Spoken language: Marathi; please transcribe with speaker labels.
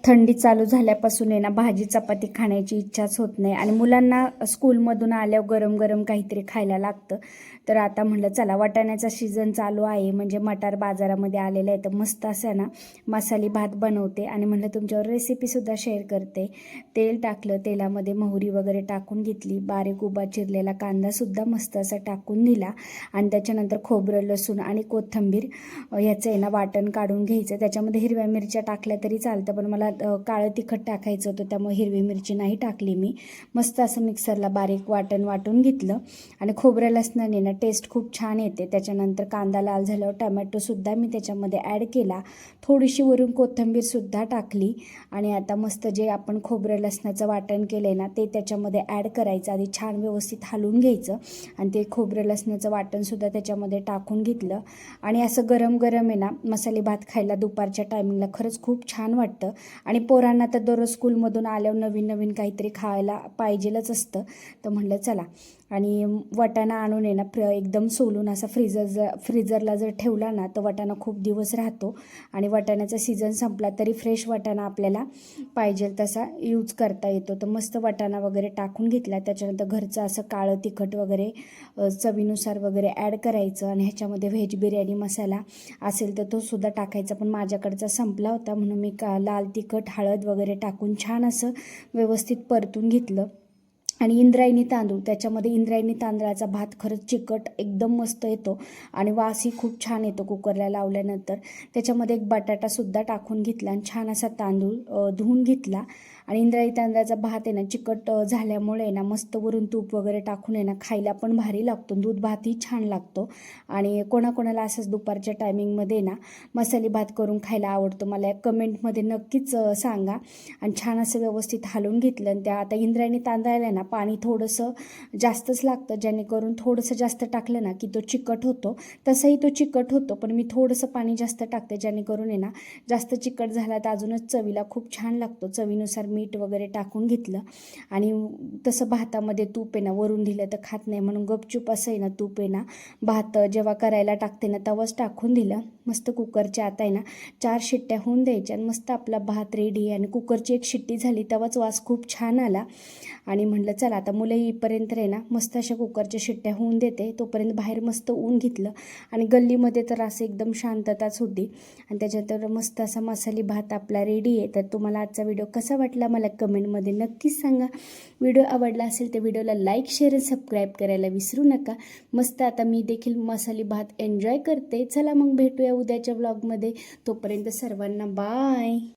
Speaker 1: थंडी चालू झाल्यापासून आहे ना भाजी चपाती खाण्याची इच्छाच होत नाही आणि मुलांना स्कूलमधून आल्यावर गरम गरम काहीतरी खायला लागतं. तर आता म्हटलं चला वाटाण्याचा सीझन चालू आहे म्हणजे मटार बाजारामध्ये आलेला आहे तर मस्त असं ना मसाली भात बनवते आणि म्हटलं तुमच्यावर रेसिपीसुद्धा शेअर करते. तेल टाकलं, तेलामध्ये मोहरी वगैरे टाकून घेतली, बारीक उभा चिरलेला कांदासुद्धा मस्त असा टाकून दिला आणि त्याच्यानंतर खोबरं लसूण आणि कोथिंबीर ह्याचं आहे ना वाटण काढून घ्यायचं. त्याच्यामध्ये हिरव्या मिरच्या टाकल्या तरी चालतं पण मला काळं तिखट टाकायचं होतं त्यामुळे हिरवी मिरची नाही टाकली मी. मस्त असं मिक्सरला बारीक वाटण वाटून घेतलं आणि खोबऱ्या लसणाने ना टेस्ट खूप छान येते. त्याच्यानंतर कांदा लाल झाल्यावर टमॅटोसुद्धा मी त्याच्यामध्ये ॲड केला, थोडीशी वरून कोथिंबीरसुद्धा टाकली आणि आता मस्त जे आपण खोबरं लसणाचं वाटण केलं आहे ना ते त्याच्यामध्ये ॲड करायचं. आधी छान व्यवस्थित हलवून घ्यायचं आणि ते खोबरं लसणाचं वाटणसुद्धा त्याच्यामध्ये टाकून घेतलं आणि असं गरम गरम आहे ना मसाले भात खायला दुपारच्या टायमिंगला खरंच खूप छान वाटतं. आणि पोरांना तर दररोज स्कूलमधून आल्यावर नवीन नवीन काहीतरी खायला पाहिजेलच असतं. तर म्हटलं चला आणि वाटाणा आणून आहे ना एकदम सोलून असा फ्रीजरला जर ठेवला ना तर वाटाणा खूप दिवस राहतो आणि वाटाण्याचा सीझन संपला तरी फ्रेश वाटाणा आपल्याला पाहिजे तसा यूज करता येतो. तर मस्त वाटाणा वगैरे टाकून घेतला. त्याच्यानंतर घरचं असं काळं तिखट वगैरे चवीनुसार वगैरे ॲड करायचं आणि ह्याच्यामध्ये व्हेज बिर्याणी मसाला असेल तर तो सुद्धा टाकायचा पण माझ्याकडचा संपला होता म्हणून मी लाल तिखट हळद वगैरे टाकून छान असं व्यवस्थित परतून घेतलं. आणि इंद्रायणी तांदूळ, त्याच्यामध्ये इंद्रायणी तांदळाचा भात खरंच चिकट एकदम मस्त येतो आणि वासही खूप छान येतो कुकरला लावल्यानंतर. त्याच्यामध्ये एक बटाटासुद्धा टाकून घेतला आणि छान असा तांदूळ धुवून घेतला आणि इंद्रायणी तांदळाचा भात आहे ना चिकट झाल्यामुळे आहे ना मस्त वरून तूप वगैरे टाकून आहे ना खायला पण भारी लागतो. दूध भातही छान लागतो आणि कोणाकोणाला असंच दुपारच्या टायमिंगमध्ये ना मसाले भात करून खायला आवडतो. मला कमेंटमध्ये नक्कीच सांगा. आणि छान असं व्यवस्थित हलवून घेतलं आणि त्या आता इंद्रायणी तांदळाला ना पाणी थोडंसं जास्तच लागतं जेणेकरून थोडंसं जास्त टाकलं ना की तो चिकट होतो. तसंही तो चिकट होतो पण मी थोडंसं पाणी जास्त टाकते जेणेकरून आहे ना जास्त चिकट झाला तर अजूनच चवीला खूप छान लागतो. चवीनुसार मीठ वगैरे टाकून घेतलं आणि तसं भातामध्ये तूप आहे ना वरून दिलं तर खात नाही म्हणून गपचूप असं आहे ना तूप आहे ना भात जेव्हा करायला टाकते ना तेव्हाच टाकून दिलं. मस्त कुकरच्या आता आहे ना 4 शिट्ट्या होऊन द्यायच्या आणि मस्त आपला भात रेडी. आणि कुकरची एक शिट्टी झाली तेव्हाच वास खूप छान आला आणि म्हटलं चला आता मुलं येईपर्यंत आहे ना मस्त अशा कुकरच्या शिट्ट्या होऊन देते. तोपर्यंत बाहेर मस्त ऊन घेतलं आणि गल्लीमध्ये तर असं एकदम शांतताच होती आणि त्याच्यानंतर मस्त असा मसाली भात आपला रेडी आहे. तर तुम्हाला आजचा व्हिडिओ कसा वाटला मला कमेंटमध्ये नक्कीच सांगा. व्हिडिओ आवडला असेल तर व्हिडिओला लाईक शेअर आणि सबस्क्राईब करायला विसरू नका. मस्त आता मी देखील मसाली भात एन्जॉय करते. चला मग भेटूया उद्याच्या व्लॉगमध्ये. तोपर्यंत सर्वांना बाय.